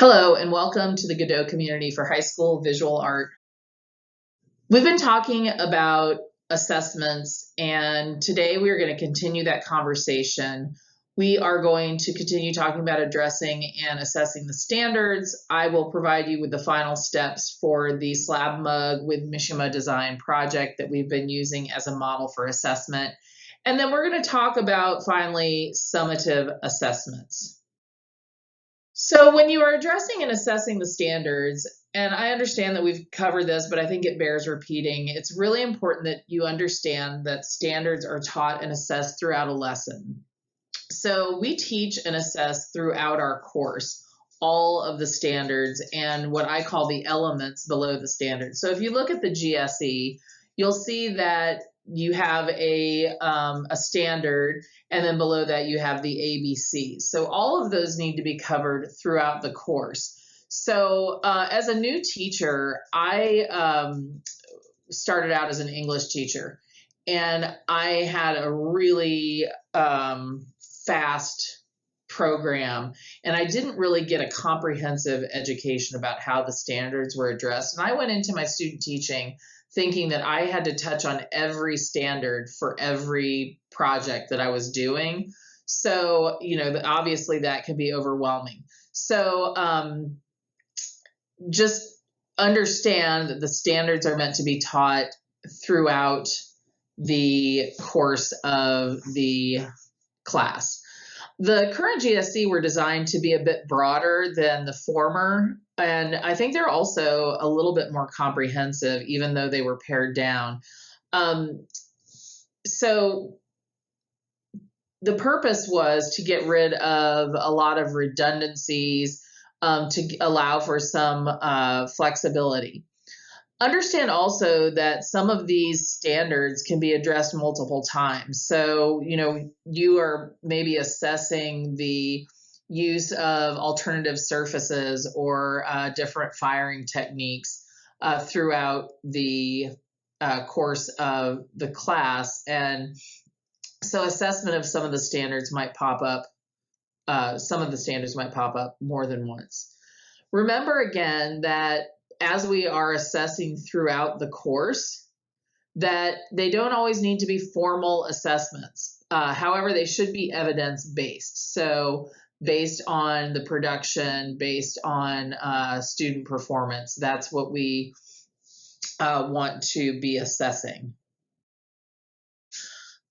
Hello, and welcome to the Godot community for high school visual art. We've been talking about assessments, and today we are going to continue that conversation. We are going to continue talking about addressing and assessing the standards. I will provide you with the final steps for the slab mug with Mishima design project that we've been using as a model for assessment. And then we're going to talk about finally summative assessments. So when you are addressing and assessing the standards, and I understand that we've covered this, but I think it bears repeating, it's really important that you understand that standards are taught and assessed throughout a lesson. So we teach and assess throughout our course all of the standards and what I call the elements below the standards. So if you look at the GSE, you'll see that you have a standard, and then below that you have the ABCs. So all of those need to be covered throughout the course. So as a new teacher, I started out as an English teacher, and I had a really fast program, and I didn't really get a comprehensive education about how the standards were addressed. And I went into my student teaching thinking that I had to touch on every standard for every project that I was doing. So, obviously that can be overwhelming. So just understand that the standards are meant to be taught throughout the course of the class. The current GSE were designed to be a bit broader than the former, and I think they're also a little bit more comprehensive, even though they were pared down. So the purpose was to get rid of a lot of redundancies, to allow for some flexibility. Understand also that some of these standards can be addressed multiple times. So, you are maybe assessing the use of alternative surfaces or different firing techniques throughout the course of the class. And so assessment of some of the standards might pop up. Some of the standards might pop up more than once. Remember again that as we are assessing throughout the course, that they don't always need to be formal assessments. However, they should be evidence-based. So based on the production, based on student performance, that's what we want to be assessing.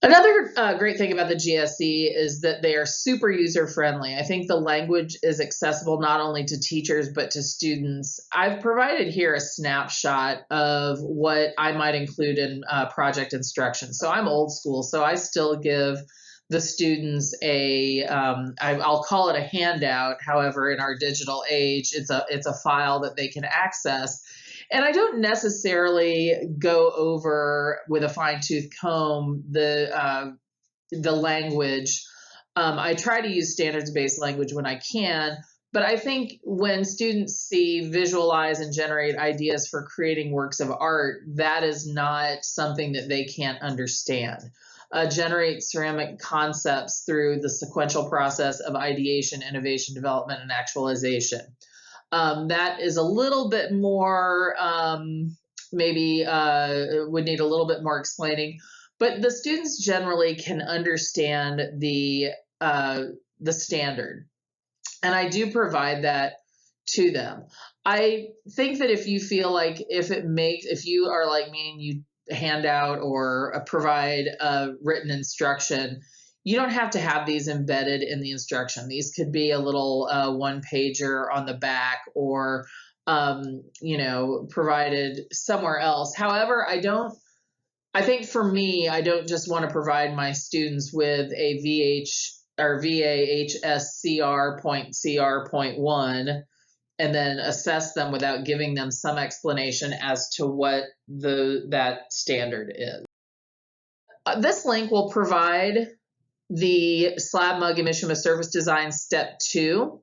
Another great thing about the GSE is that they are super user-friendly. I think the language is accessible not only to teachers, but to students. I've provided here a snapshot of what I might include in project instruction. So I'm old school, so I still give the students I'll call it a handout. However, in our digital age, it's a file that they can access. And I don't necessarily go over with a fine-tooth comb the language. I try to use standards-based language when I can, but I think when students see, visualize, and generate ideas for creating works of art, that is not something that they can't understand. Generate ceramic concepts through the sequential process of ideation, innovation, development, and actualization. That is a little bit more, maybe would need a little bit more explaining, but the students generally can understand the standard, and I do provide that to them. I think that if you feel like if you are like me and you hand out or provide a written instruction, you don't have to have these embedded in the instruction. These could be a little one-pager on the back or, provided somewhere else. However, I think for me, I don't just want to provide my students with a VH or VAHSCR.1 and then assess them without giving them some explanation as to what that standard is. This link will provide the slab mug and Mishima surface design step 2.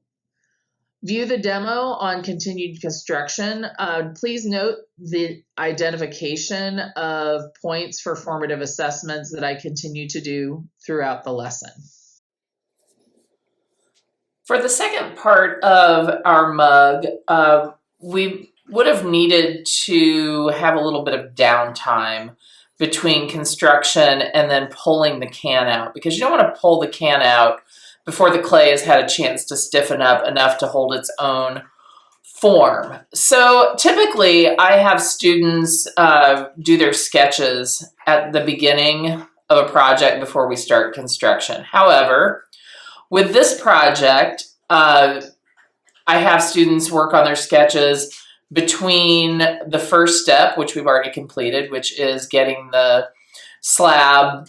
View the demo on continued construction. Please note the identification of points for formative assessments that I continue to do throughout the lesson. For the second part of our mug, we would have needed to have a little bit of downtime between construction and then pulling the can out, because you don't want to pull the can out before the clay has had a chance to stiffen up enough to hold its own form. So typically I have students do their sketches at the beginning of a project before we start construction. However, with this project, I have students work on their sketches between the first step, which we've already completed, which is getting the slab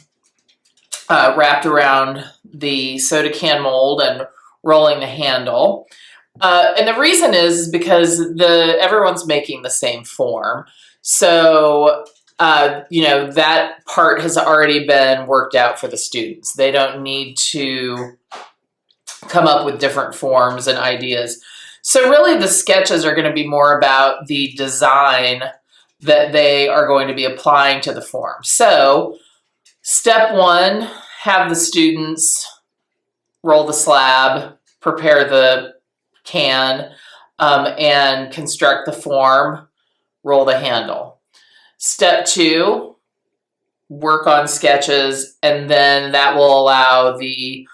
wrapped around the soda can mold and rolling the handle. And the reason is because everyone's making the same form. So, that part has already been worked out for the students. They don't need to come up with different forms and ideas. So really the sketches are going to be more about the design that they are going to be applying to the form. So step one, have the students roll the slab, prepare the can, and construct the form, roll the handle. Step two, work on sketches, and then that will allow the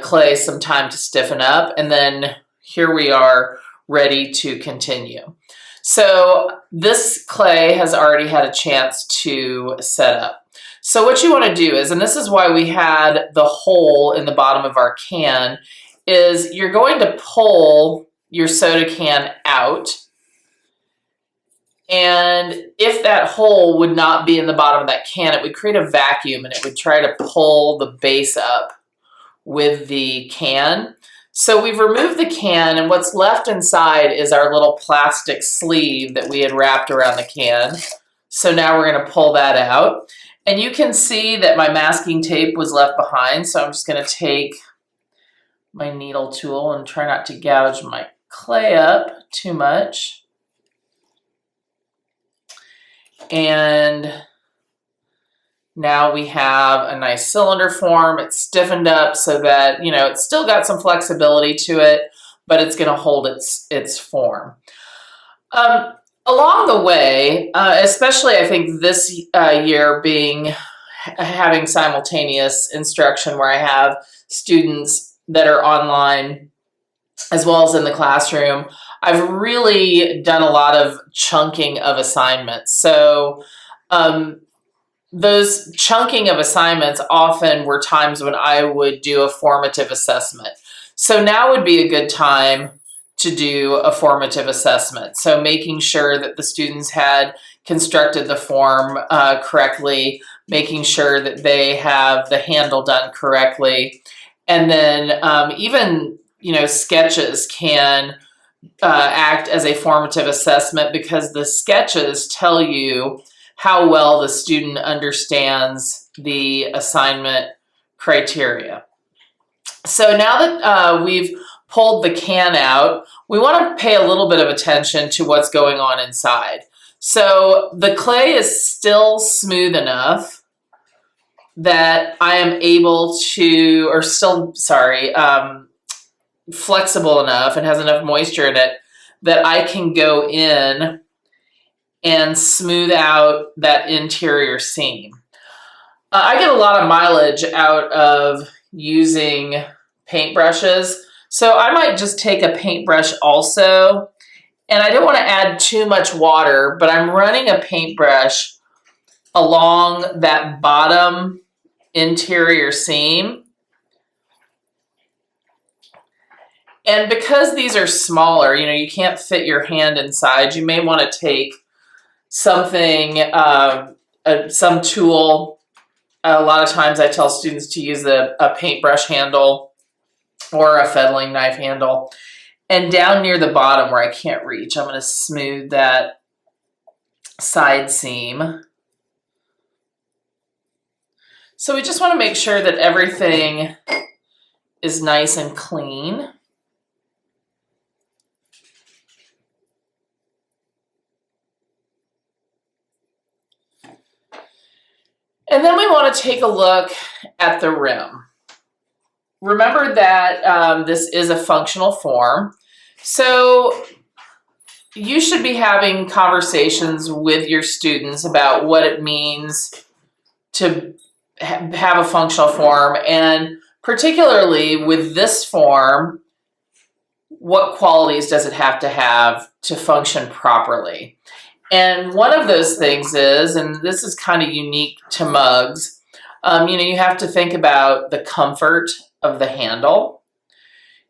clay some time to stiffen up, and then here we are ready to continue. So this clay has already had a chance to set up. So what you want to do is, and this is why we had the hole in the bottom of our can, is you're going to pull your soda can out, and if that hole would not be in the bottom of that can, it would create a vacuum and it would try to pull the base up with the can. So we've removed the can, and what's left inside is our little plastic sleeve that we had wrapped around the can. So now we're going to pull that out. And you can see that my masking tape was left behind, so I'm just going to take my needle tool and try not to gouge my clay up too much. And now we have a nice cylinder form. It's stiffened up so that, it's still got some flexibility to it, but it's going to hold its form. Along the way, especially I think this year having simultaneous instruction where I have students that are online as well as in the classroom, I've really done a lot of chunking of assignments. So those chunking of assignments often were times when I would do a formative assessment. So now would be a good time to do a formative assessment. So making sure that the students had constructed the form correctly, making sure that they have the handle done correctly. And then even, sketches can act as a formative assessment, because the sketches tell you how well the student understands the assignment criteria. So now that we've pulled the can out, we want to pay a little bit of attention to what's going on inside. So the clay is still smooth enough that I am able to, flexible enough and has enough moisture in it that I can go in and smooth out that interior seam. I get a lot of mileage out of using paintbrushes, so I might just take a paintbrush also, and I don't want to add too much water, but I'm running a paintbrush along that bottom interior seam. And because these are smaller, you can't fit your hand inside, you may want to take something, some tool. A lot of times I tell students to use a paintbrush handle or a fettling knife handle. And down near the bottom where I can't reach, I'm going to smooth that side seam. So we just want to make sure that everything is nice and clean. And then we want to take a look at the rim. remember that this is a functional form. So you should be having conversations with your students about what it means to have a functional form, and particularly with this form, what qualities does it have to function properly? And one of those things is, and this is kind of unique to mugs, you have to think about the comfort of the handle.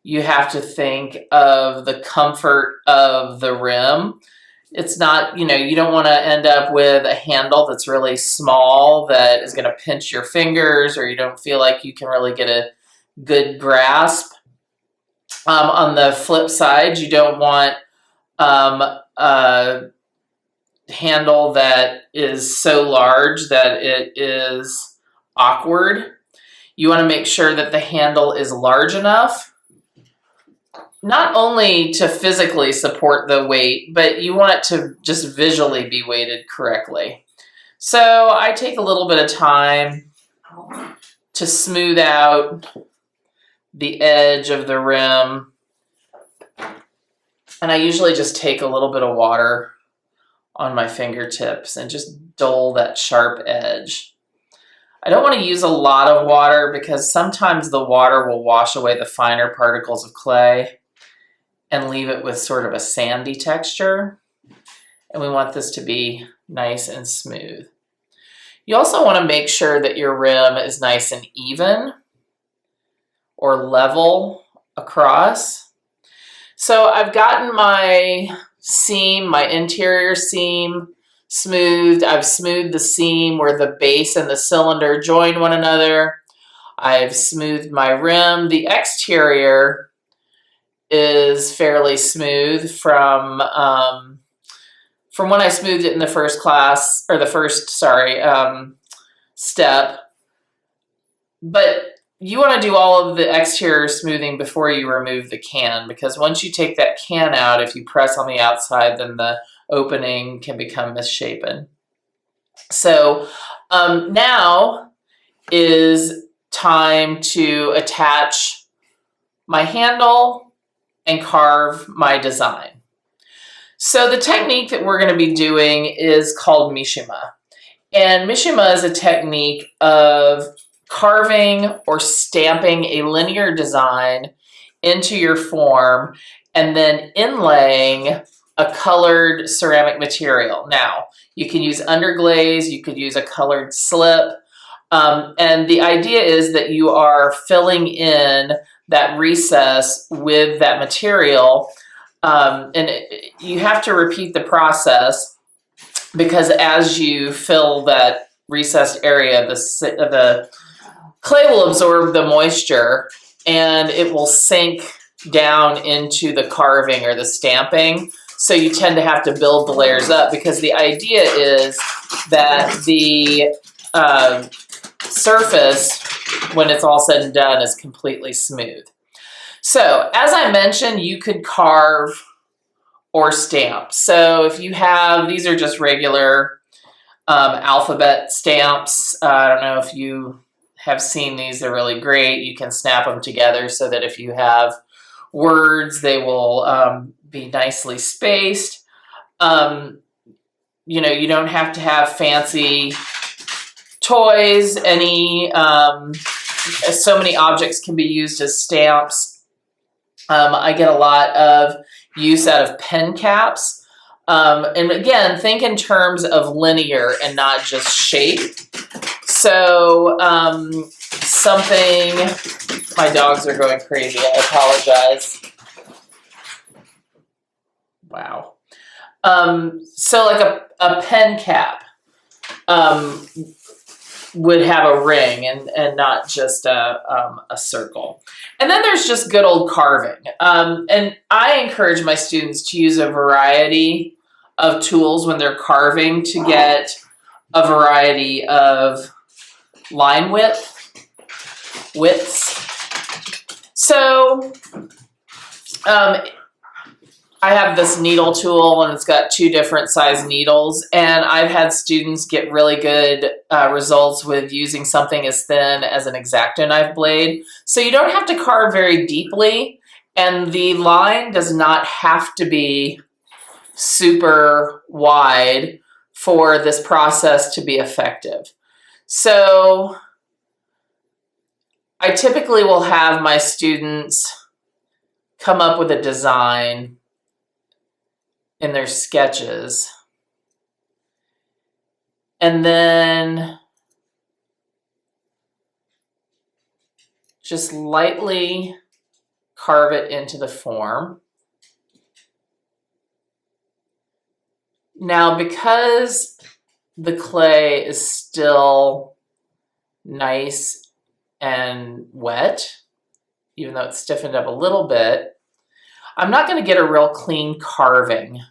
You have to think of the comfort of the rim. It's not, you don't want to end up with a handle that's really small that is going to pinch your fingers, or you don't feel like you can really get a good grasp. On the flip side, you don't want a handle that is so large that it is awkward. You want to make sure that the handle is large enough, not only to physically support the weight, but you want it to just visually be weighted correctly. So I take a little bit of time to smooth out the edge of the rim. And I usually just take a little bit of water on my fingertips and just dull that sharp edge. I don't want to use a lot of water because sometimes the water will wash away the finer particles of clay and leave it with sort of a sandy texture. And we want this to be nice and smooth. You also want to make sure that your rim is nice and even or level across. So I've gotten my seam, my interior seam, smoothed. I've smoothed the seam where the base and the cylinder join one another. I've smoothed my rim. The exterior is fairly smooth from when I smoothed it in the first class, or the first, step. But you want to do all of the exterior smoothing before you remove the can, because once you take that can out, if you press on the outside, then the opening can become misshapen. So now is time to attach my handle and carve my design. So the technique that we're going to be doing is called Mishima. And Mishima is a technique of carving or stamping a linear design into your form and then inlaying a colored ceramic material. Now, you can use underglaze, you could use a colored slip, and the idea is that you are filling in that recess with that material, and you have to repeat the process because as you fill that recessed area, the clay will absorb the moisture and it will sink down into the carving or the stamping. So you tend to have to build the layers up because the idea is that the surface, when it's all said and done, is completely smooth. So as I mentioned, you could carve or stamp. So if you have, these are just regular alphabet stamps. I don't know if you have seen these, they're really great. You can snap them together so that if you have words, they will be nicely spaced. You don't have to have fancy toys. So many objects can be used as stamps. I get a lot of use out of pen caps. And again, think in terms of linear and not just shape. So something, my dogs are going crazy, I apologize. Wow. So like a pen cap would have a ring and not just a circle. And then there's just good old carving. And I encourage my students to use a variety of tools when they're carving to get a variety of line widths. So I have this needle tool and it's got 2 different size needles, and I've had students get really good results with using something as thin as an X-Acto knife blade. So you don't have to carve very deeply, and the line does not have to be super wide for this process to be effective. So I typically will have my students come up with a design in their sketches, and then just lightly carve it into the form. Now, because the clay is still nice and wet, even though it's stiffened up a little bit, I'm not going to get a real clean carving.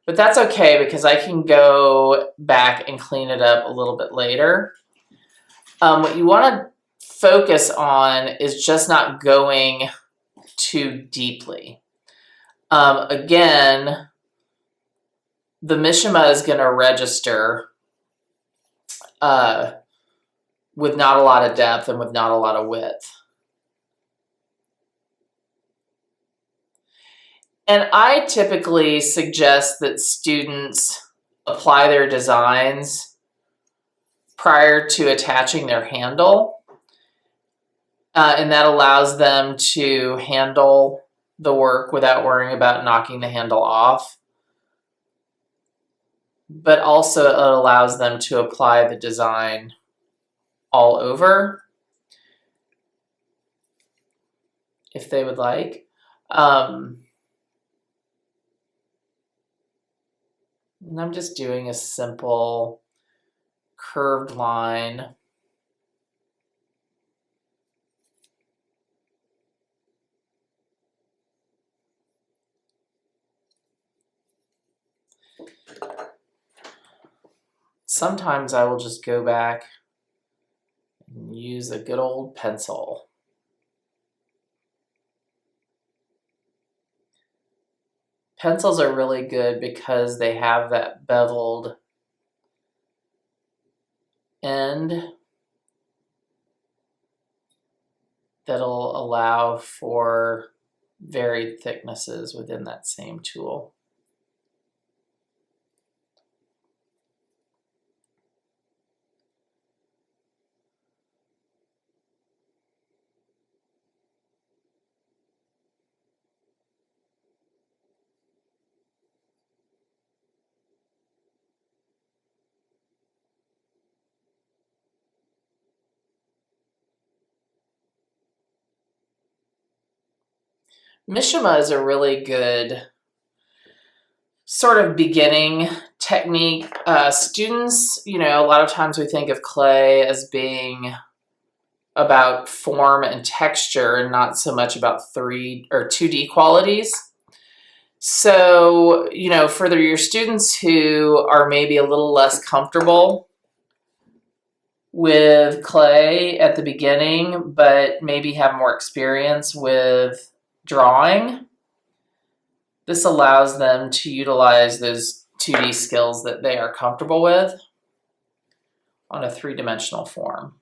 But that's okay because I can go back and clean it up a little bit later. What you want to focus on is just not going too deeply. Again, the Mishima is going to register with not a lot of depth and with not a lot of width. And I typically suggest that students apply their designs prior to attaching their handle. And that allows them to handle the work without worrying about knocking the handle off. But also it allows them to apply the design all over if they would like. And I'm just doing a simple curved line. Sometimes I will just go back and use a good old pencil. Pencils are really good because they have that beveled end that'll allow for varied thicknesses within that same tool. Mishima is a really good sort of beginning technique. Students, a lot of times we think of clay as being about form and texture and not so much about 3 or 2D qualities. So, for your students who are maybe a little less comfortable with clay at the beginning, but maybe have more experience with drawing, this allows them to utilize those 2D skills that they are comfortable with on a 3-dimensional form.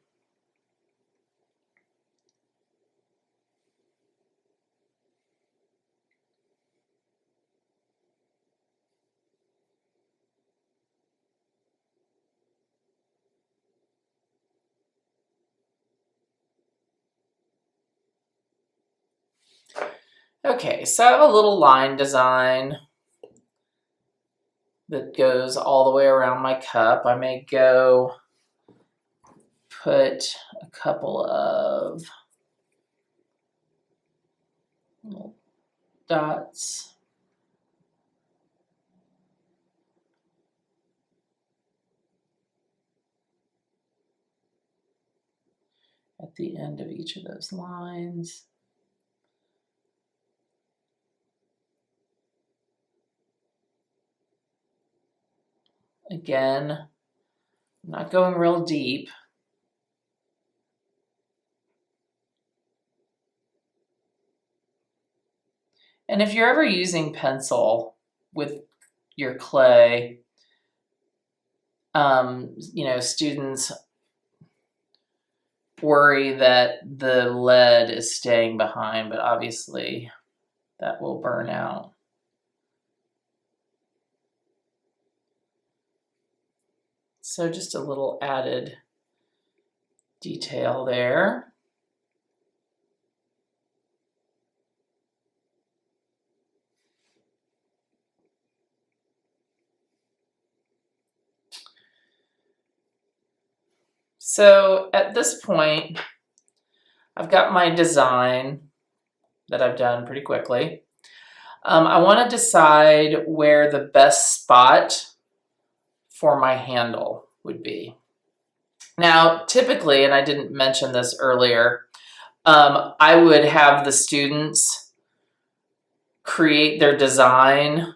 Okay, so I have a little line design that goes all the way around my cup. I may go put a couple of little dots. At the end of each of those lines. Again, I'm not going real deep. And if you're ever using pencil with your clay, students worry that the lead is staying behind, but obviously that will burn out. So just a little added detail there. So at this point, I've got my design that I've done pretty quickly. I want to decide where the best spot for my handle would be. Now, typically, and I didn't mention this earlier, I would have the students create their design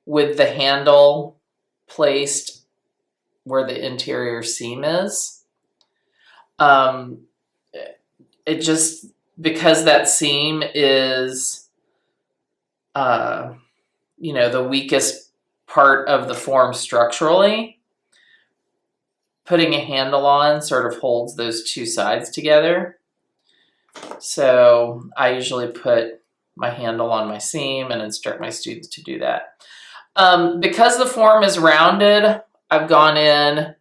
with the handle placed where the interior seam is. It just, because that seam is, the weakest part of the form structurally, putting a handle on sort of holds those two sides together. So I usually put my handle on my seam and instruct my students to do that. Because the form is rounded, I've gone in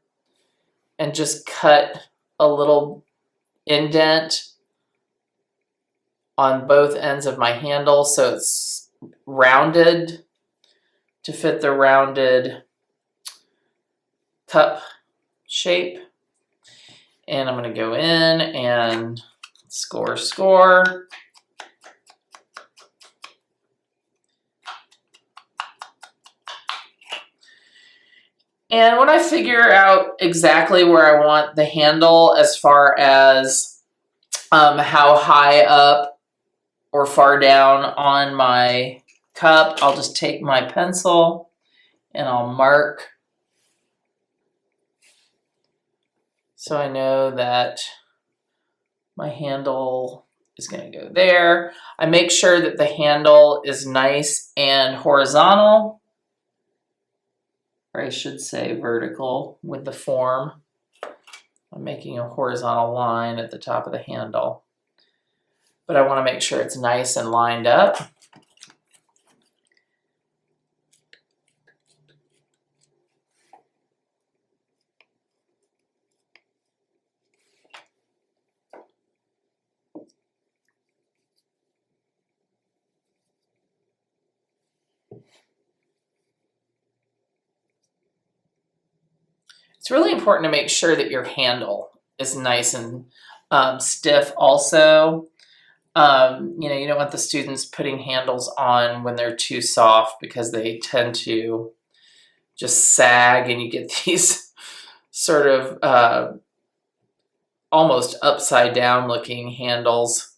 and just cut a little indent on both ends of my handle so it's rounded to fit the rounded cup shape. And I'm going to go in and score. And when I figure out exactly where I want the handle as far as how high up or far down on my cup, I'll just take my pencil and I'll mark so I know that my handle is going to go there. I make sure that the handle is nice and horizontal, or I should say vertical with the form. I'm making a horizontal line at the top of the handle, but I want to make sure it's nice and lined up. It's really important to make sure that your handle is nice and stiff also. You don't want the students putting handles on when they're too soft because they tend to just sag and you get these sort of almost upside down looking handles.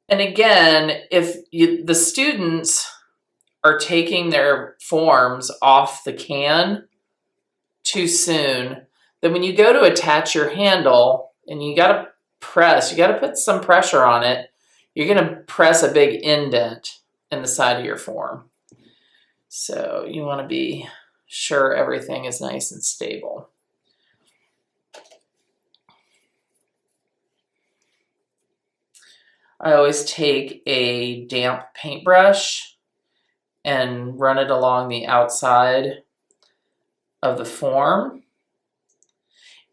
And again, if the students are taking their forms off the can too soon, then when you go to attach your handle and you got to put some pressure on it, you're going to press a big indent in the side of your form. So you want to be sure everything is nice and stable. I always take a damp paintbrush and run it along the outside of the form.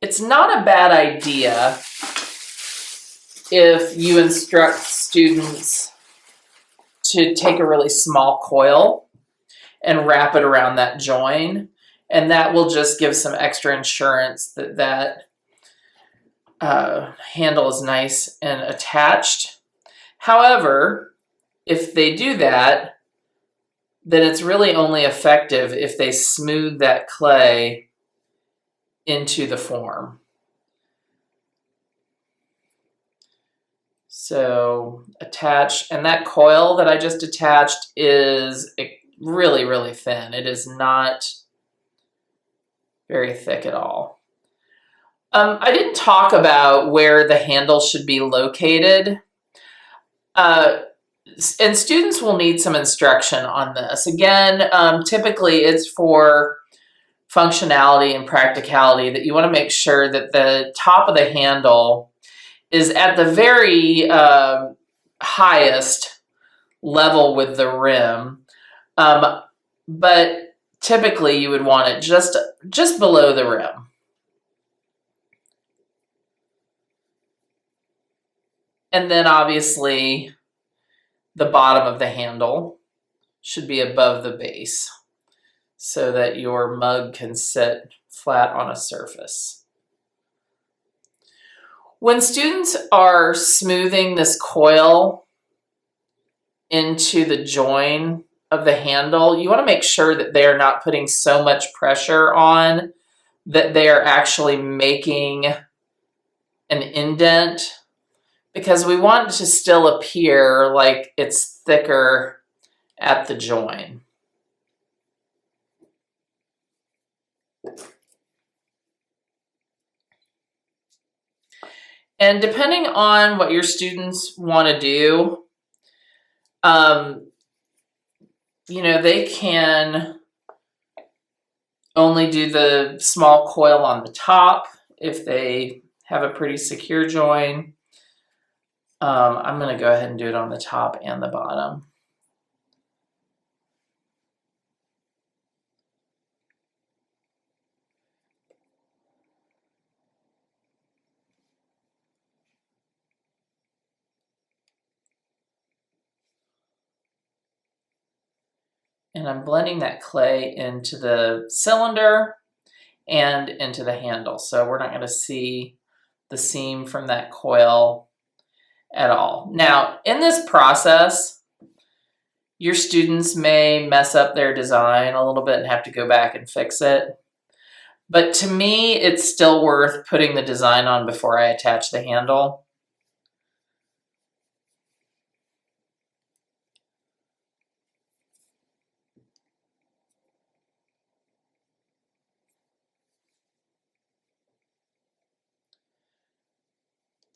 It's not a bad idea if you instruct students to take a really small coil and wrap it around that join, and that will just give some extra insurance that that handle is nice and attached. However, if they do that, then it's really only effective if they smooth that clay into the form. So attach, and that coil that I just attached is really, really thin. It is not very thick at all. I didn't talk about where the handle should be located. And students will need some instruction on this. Again, typically it's for functionality and practicality that you want to make sure that the top of the handle is at the very highest level with the rim. But typically you would want it just below the rim. And then obviously the bottom of the handle should be above the base so that your mug can sit flat on a surface. When students are smoothing this coil into the join of the handle, you want to make sure that they are not putting so much pressure on that they are actually making an indent, because we want it to still appear like it's thicker at the join. And depending on what your students want to do, they can only do the small coil on the top if they have a pretty secure join. I'm going to go ahead and do it on the top and the bottom. And I'm blending that clay into the cylinder and into the handle. So we're not going to see the seam from that coil at all. Now, in this process, your students may mess up their design a little bit and have to go back and fix it. But to me, it's still worth putting the design on before I attach the handle.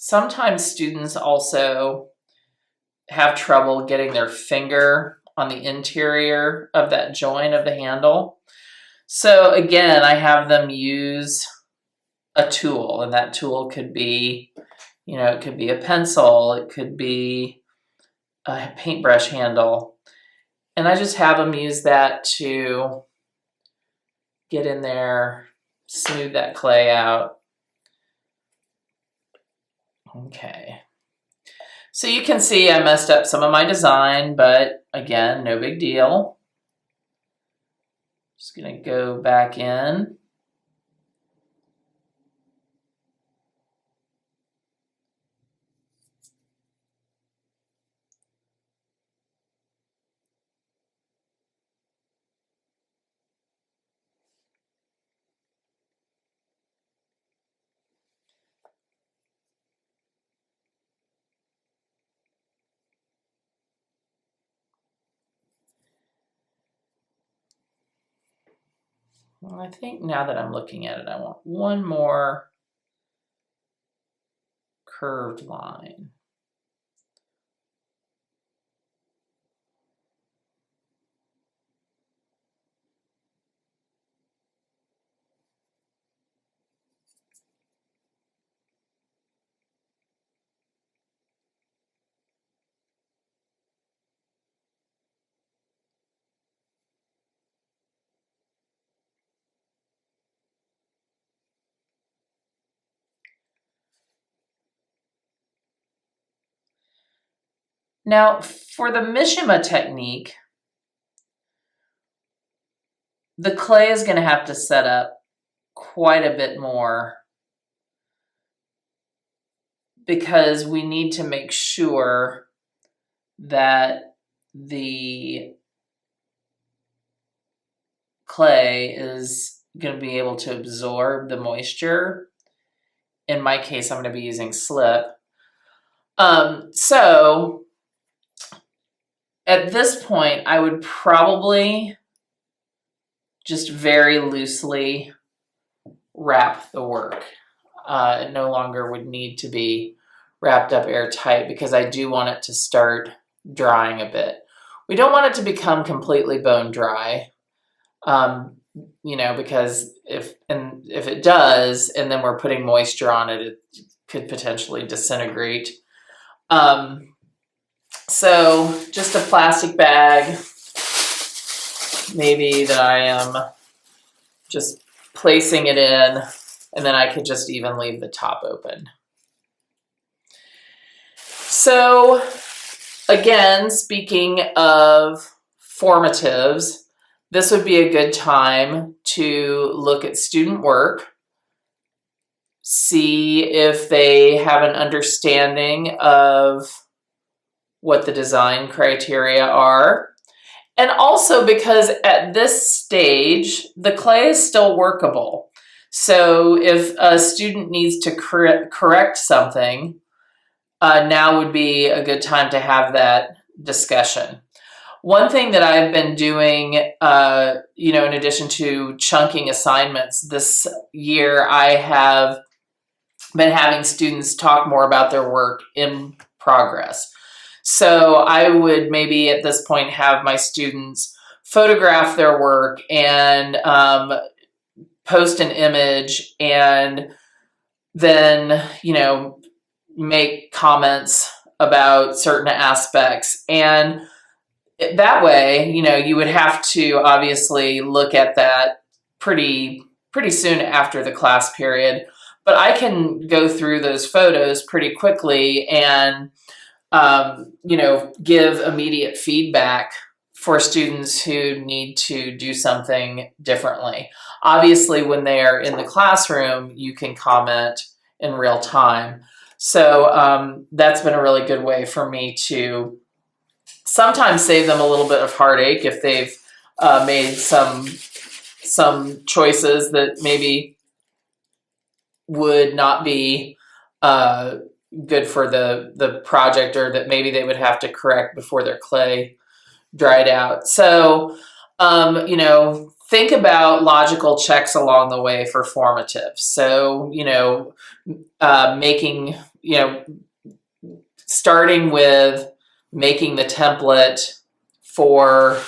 Sometimes students also have trouble getting their finger on the interior of that join of the handle. So again, I have them use a tool, and that tool could be, it could be a pencil, it could be a paintbrush handle. And I just have them use that to get in there, smooth that clay out. Okay. So you can see I messed up some of my design, but again, no big deal. Just going to go back in. Well, I think now that I'm looking at it, I want one more curved line. Now, for the Mishima technique, the clay is going to have to set up quite a bit more because we need to make sure that the clay is going to be able to absorb the moisture. In my case, I'm going to be using slip. So at this point, I would probably just very loosely wrap the work. It no longer would need to be wrapped up airtight because I do want it to start drying a bit. We don't want it to become completely bone dry, because if it does, and then we're putting moisture on it, it could potentially disintegrate. So just a plastic bag, maybe, that I am just placing it in, and then I could just even leave the top open. So again, speaking of formatives, this would be a good time to look at student work, see if they have an understanding of what the design criteria are. And also because at this stage, the clay is still workable. So if a student needs to correct something, now would be a good time to have that discussion. One thing that I've been doing, in addition to chunking assignments this year, I have been having students talk more about their work in progress. So I would maybe at this point have my students photograph their work and post an image, and then, make comments about certain aspects. And that way, you would have to obviously look at that pretty soon after the class period. But I can go through those photos pretty quickly and, give immediate feedback for students who need to do something differently. Obviously, when they are in the classroom, you can comment in real time. So that's been a really good way for me to sometimes save them a little bit of heartache if they've made some choices that maybe would not be good for the project, or that maybe they would have to correct before their clay dried out. So, think about logical checks along the way for formative. So, starting with making the template for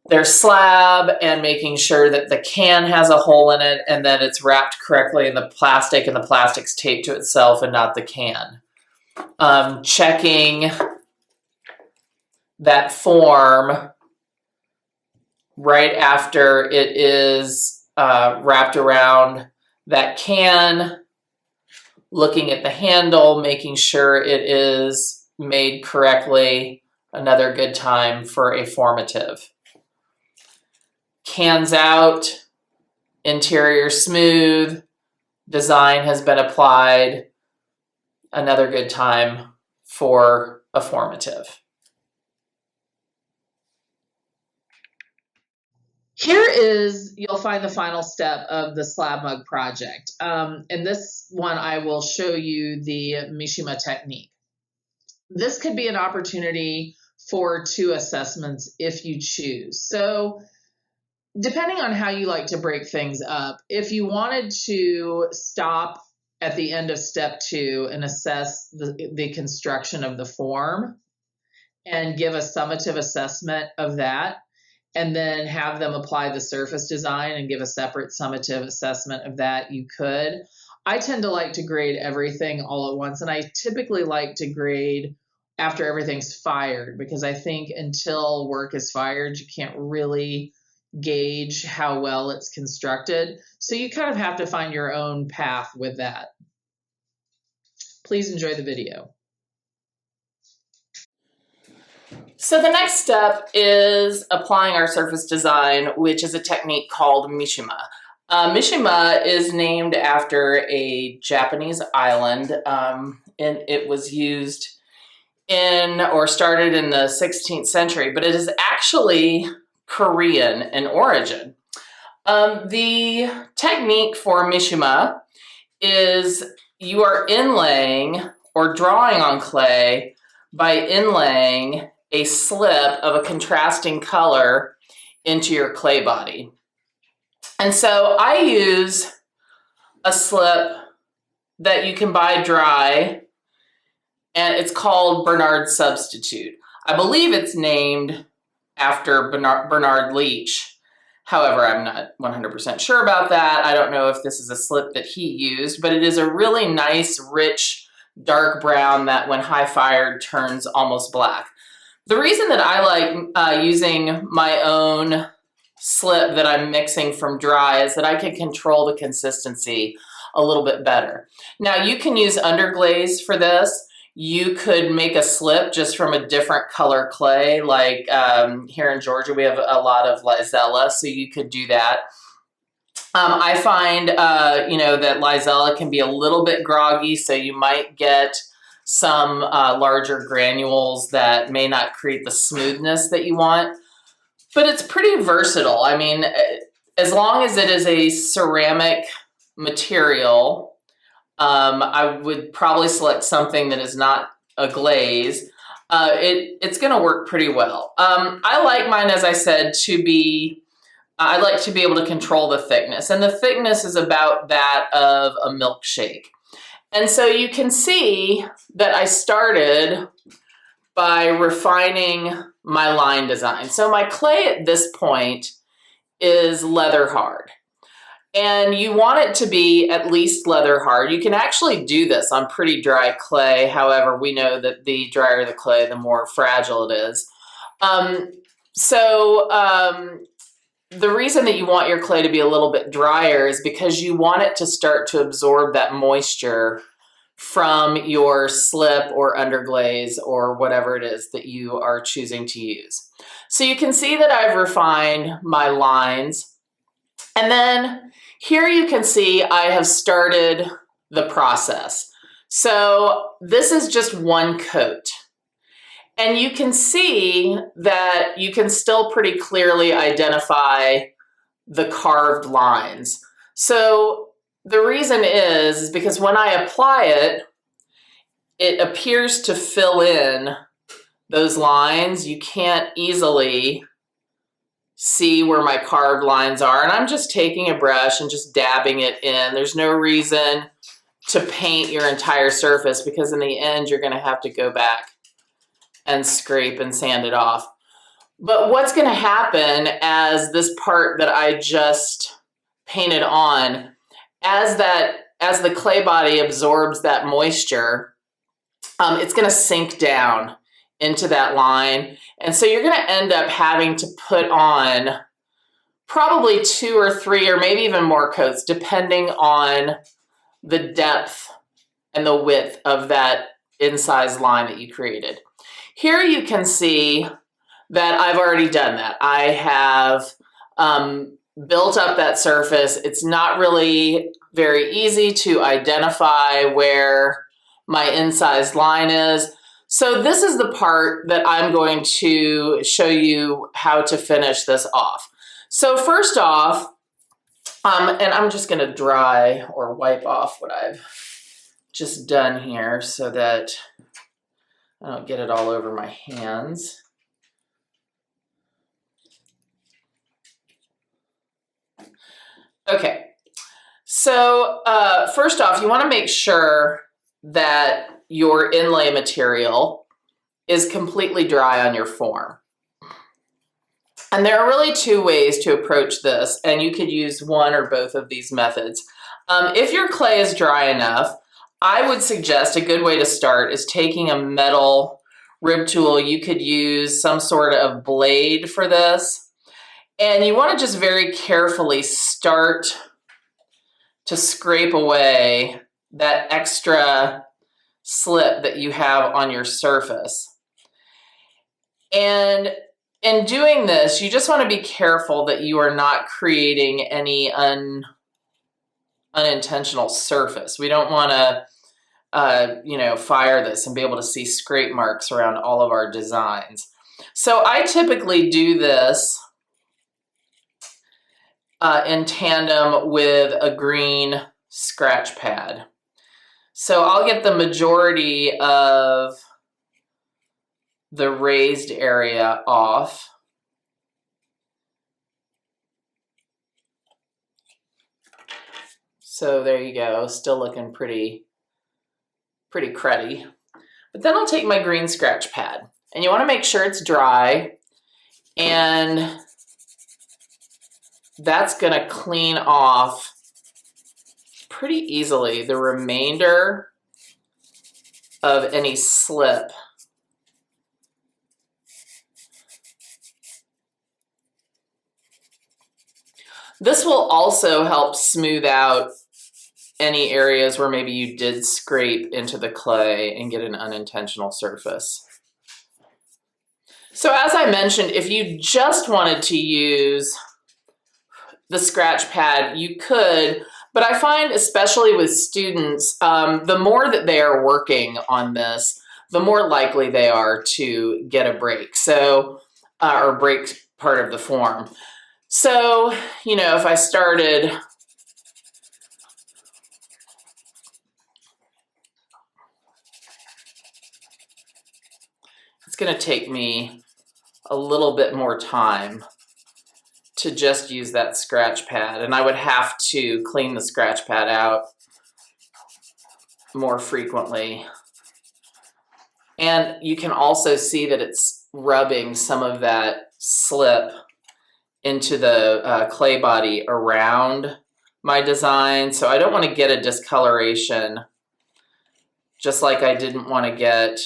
their slab and making sure that the can has a hole in it and that it's wrapped correctly in the plastic and the plastic's taped to itself and not the can. Checking that form right after it is wrapped around that can, looking at the handle, making sure it is made correctly. Another good time for a formative. Cans out, interior smooth, design has been applied. Another good time for a formative. You'll find the final step of the slab mug project. In this one, I will show you the Mishima technique. This could be an opportunity for 2 assessments if you choose. So depending on how you like to break things up, if you wanted to stop at the end of step 2 and assess the construction of the form and give a summative assessment of that, and then have them apply the surface design and give a separate summative assessment of that, you could. I tend to like to grade everything all at once, and I typically like to grade after everything's fired, because I think until work is fired, you can't really gauge how well it's constructed. So you kind of have to find your own path with that. Please enjoy the video. So the next step is applying our surface design, which is a technique called Mishima. Mishima is named after a Japanese island, and it was used started in the 16th century, but it is actually Korean in origin. The technique for Mishima is you are inlaying or drawing on clay by inlaying a slip of a contrasting color into your clay body. And so I use a slip that you can buy dry, and it's called Bernard Substitute. I believe it's named after Bernard Leach. However, I'm not 100% sure about that. I don't know if this is a slip that he used, but it is a really nice, rich, dark brown that when high fired turns almost black. The reason that I like using my own slip that I'm mixing from dry is that I can control the consistency a little bit better. Now you can use underglaze for this. You could make a slip just from a different color clay, like here in Georgia we have a lot of Lizella, so you could do that. I find that Lizella can be a little bit groggy, so you might get some larger granules that may not create the smoothness that you want. But it's pretty versatile. I mean, as long as it is a ceramic material, I would probably select something that is not a glaze. It's going to work pretty well. I like mine, as I said, I like to be able to control the thickness. And the thickness is about that of a milkshake. And so you can see that I started by refining my line design. So my clay at this point is leather hard. And you want it to be at least leather hard. You can actually do this on pretty dry clay. However, we know that the drier the clay, the more fragile it is. The reason that you want your clay to be a little bit drier is because you want it to start to absorb that moisture from your slip or underglaze or whatever it is that you are choosing to use. So you can see that I've refined my lines. And then here you can see I have started the process. So this is just one coat. And you can see that you can still pretty clearly identify the carved lines. So the reason is because when I apply it, it appears to fill in those lines. You can't easily see where my carved lines are. And I'm just taking a brush and just dabbing it in. There's no reason to paint your entire surface because in the end, you're gonna have to go back and scrape and sand it off. But what's gonna happen as this part that I just painted on, as the clay body absorbs that moisture, it's gonna sink down into that line. And so you're gonna end up having to put on probably 2 or 3 or maybe even more coats, depending on the depth and the width of that incised line that you created. Here you can see that I've already done that. I have built up that surface. It's not really very easy to identify where my incised line is. So this is the part that I'm going to show you how to finish this off. So first off, and I'm just going to dry or wipe off what I've just done here so that I don't get it all over my hands. Okay, so first off, you want to make sure that your inlay material is completely dry on your form. And there are really 2 ways to approach this, and you could use one or both of these methods. If your clay is dry enough, I would suggest a good way to start is taking a metal rib tool. You could use some sort of blade for this. And you want to just very carefully start to scrape away that extra slip that you have on your surface. And in doing this, you just want to be careful that you are not creating any unintentional surface. We don't want to fire this and be able to see scrape marks around all of our designs. So I typically do this in tandem with a green scratch pad. So I'll get the majority of the raised area off. So there you go, still looking pretty cruddy. But then I'll take my green scratch pad, and you want to make sure it's dry, and that's going to clean off pretty easily the remainder of any slip. This will also help smooth out any areas where maybe you did scrape into the clay and get an unintentional surface. So as I mentioned, if you just wanted to use the scratch pad, you could, but I find especially with students, the more that they are working on this, the more likely they are to get a break. So, or break part of the form. So, you know, if I started it's going to take me a little bit more time to just use that scratch pad, and I would have to clean the scratch pad out more frequently. And you can also see that it's rubbing some of that slip into the clay body around my design. So I don't want to get a discoloration, just like I didn't want to get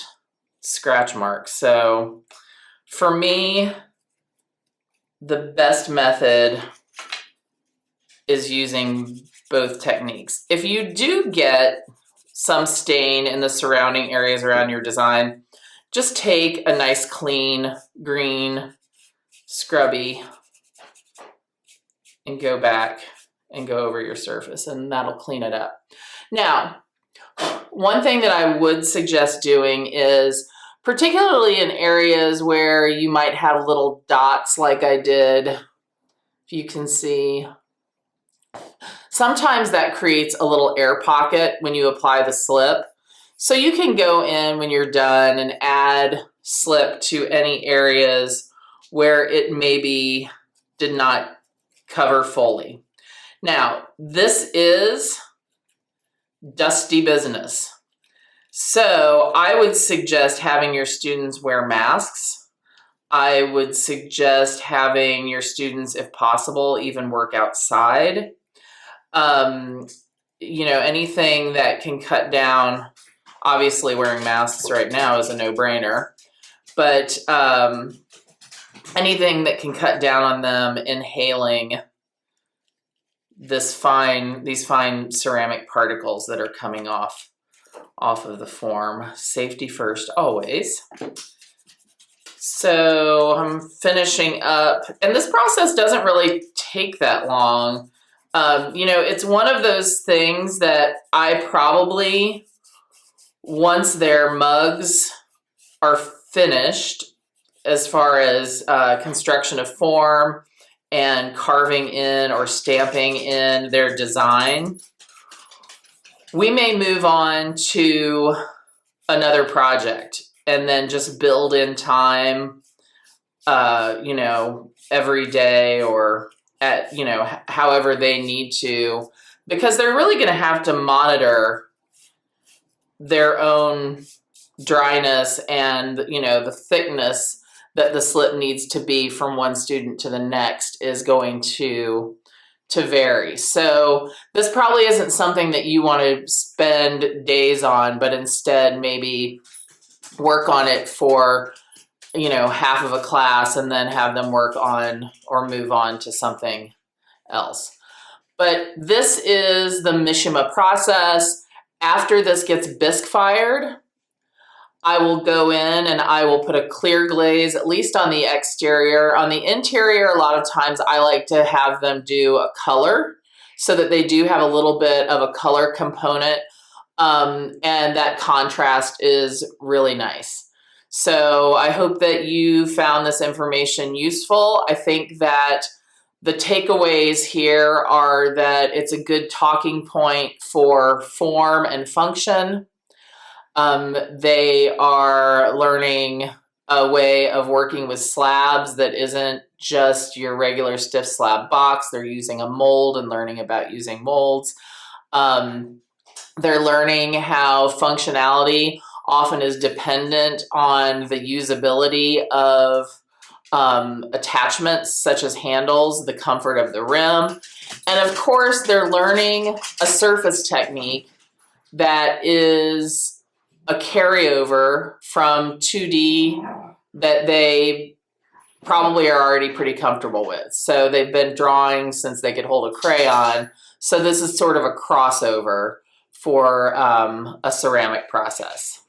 scratch marks. So for me, the best method is using both techniques. If you do get some stain in the surrounding areas around your design, just take a nice clean green scrubby and go back and go over your surface, and that'll clean it up. Now, one thing that I would suggest doing is, particularly in areas where you might have little dots like I did, if you can see, sometimes that creates a little air pocket when you apply the slip. So you can go in when you're done and add slip to any areas where it maybe did not cover fully. Now, this is dusty business. So I would suggest having your students wear masks. I would suggest having your students, if possible, even work outside. You know, anything that can cut down, obviously wearing masks right now is a no-brainer, but anything that can cut down on them inhaling these fine ceramic particles that are coming off of the form. Safety first, always. So I'm finishing up, and this process doesn't really take that long. You know, it's one of those things that I probably, once their mugs are finished, as far as construction of form and carving in or stamping in their design, we may move on to another project and then just build in time, you know, every day or at, you know, however they need to, because they're really going to have to monitor their own dryness and, you know, the thickness that the slip needs to be from one student to the next is going to vary. So this probably isn't something that you want to spend days on, but instead maybe work on it for, you know, half of a class and then have them work on or move on to something else. But this is the Mishima process. After this gets bisque fired, I will go in and I will put a clear glaze, at least on the exterior. On the interior, a lot of times I like to have them do a color so that they do have a little bit of a color component, and that contrast is really nice. So I hope that you found this information useful. I think that the takeaways here are that it's a good talking point for form and function. They are learning a way of working with slabs that isn't just your regular stiff slab box. They're using a mold and learning about using molds. They're learning how functionality often is dependent on the usability of attachments such as handles, the comfort of the rim. And of course, they're learning a surface technique that is a carryover from 2D that they probably are already pretty comfortable with. So they've been drawing since they could hold a crayon. So this is sort of a crossover for a ceramic process.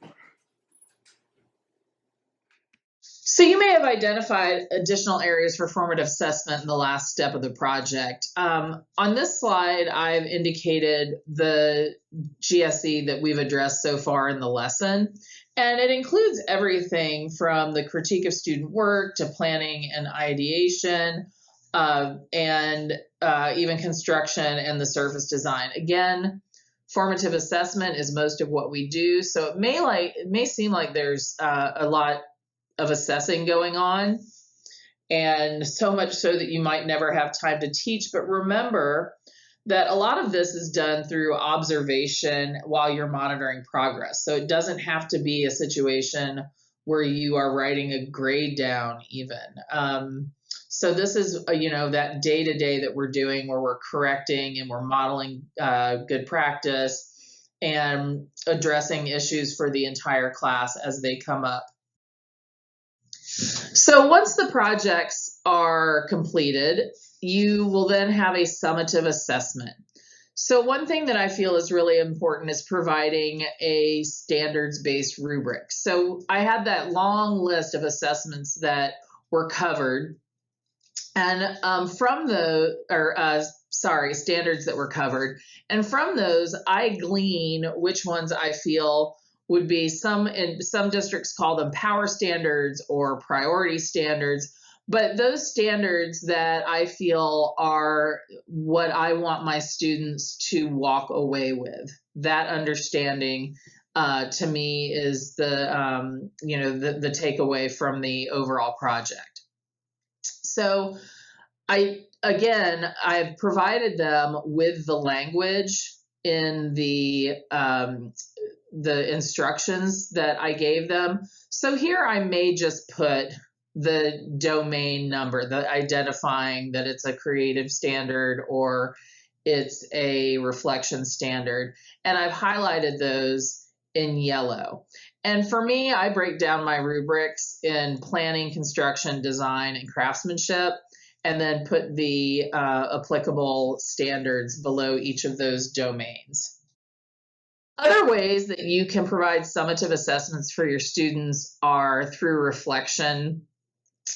So you may have identified additional areas for formative assessment in the last step of the project. On this slide, I've indicated the GSE that we've addressed so far in the lesson, and it includes everything from the critique of student work to planning and ideation, and even construction and the surface design. Again, formative assessment is most of what we do, so it may seem like there's a lot of assessing going on, and so much so that you might never have time to teach. But remember that a lot of this is done through observation while you're monitoring progress. So it doesn't have to be a situation where you are writing a grade down even. So this is, that day-to-day that we're doing where we're correcting and we're modeling good practice and addressing issues for the entire class as they come up. So once the projects are completed, you will then have a summative assessment. So one thing that I feel is really important is providing a standards-based rubric. So I had that long list of assessments that were covered, and standards that were covered. And from those, I glean which ones I feel would be in some districts call them power standards or priority standards, but those standards that I feel are what I want my students to walk away with. That understanding to me is the takeaway from the overall project. So I've provided them with the language in the instructions that I gave them. So here I may just put the domain number, the identifying that it's a creative standard or it's a reflection standard. And I've highlighted those in yellow. And for me, I break down my rubrics in planning, construction, design, and craftsmanship, and then put the applicable standards below each of those domains. Other ways that you can provide summative assessments for your students are through reflection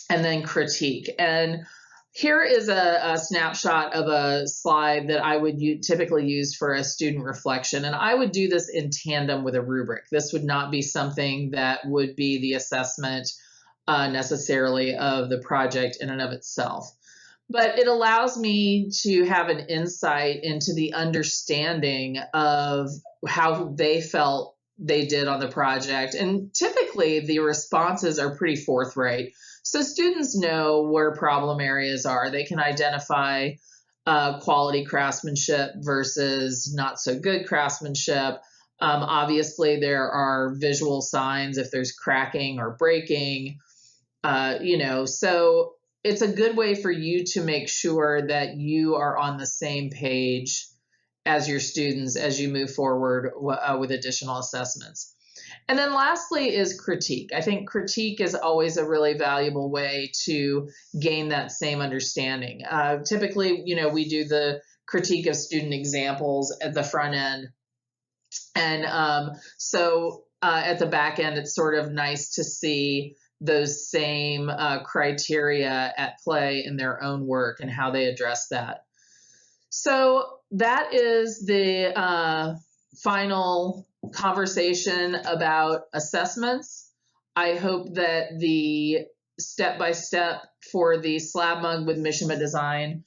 and then critique. And here is a snapshot of a slide that I would typically use for a student reflection. And I would do this in tandem with a rubric. This would not be something that would be the assessment necessarily of the project in and of itself. But it allows me to have an insight into the understanding of how they felt they did on the project. And typically the responses are pretty forthright. So students know where problem areas are. They can identify quality craftsmanship versus not so good craftsmanship. Obviously, there are visual signs if there's cracking or breaking, so it's a good way for you to make sure that you are on the same page as your students as you move forward with additional assessments. And then lastly is critique. I think critique is always a really valuable way to gain that same understanding. Typically, we do the critique of student examples at the front end. And so at the back end, it's sort of nice to see those same criteria at play in their own work and how they address that. So that is the final conversation about assessments. I hope that the step-by-step for the Slab Mug with Mishima Design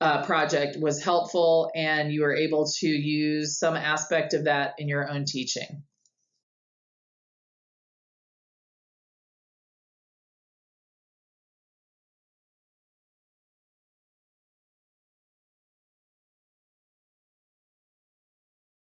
project was helpful and you were able to use some aspect of that in your own teaching.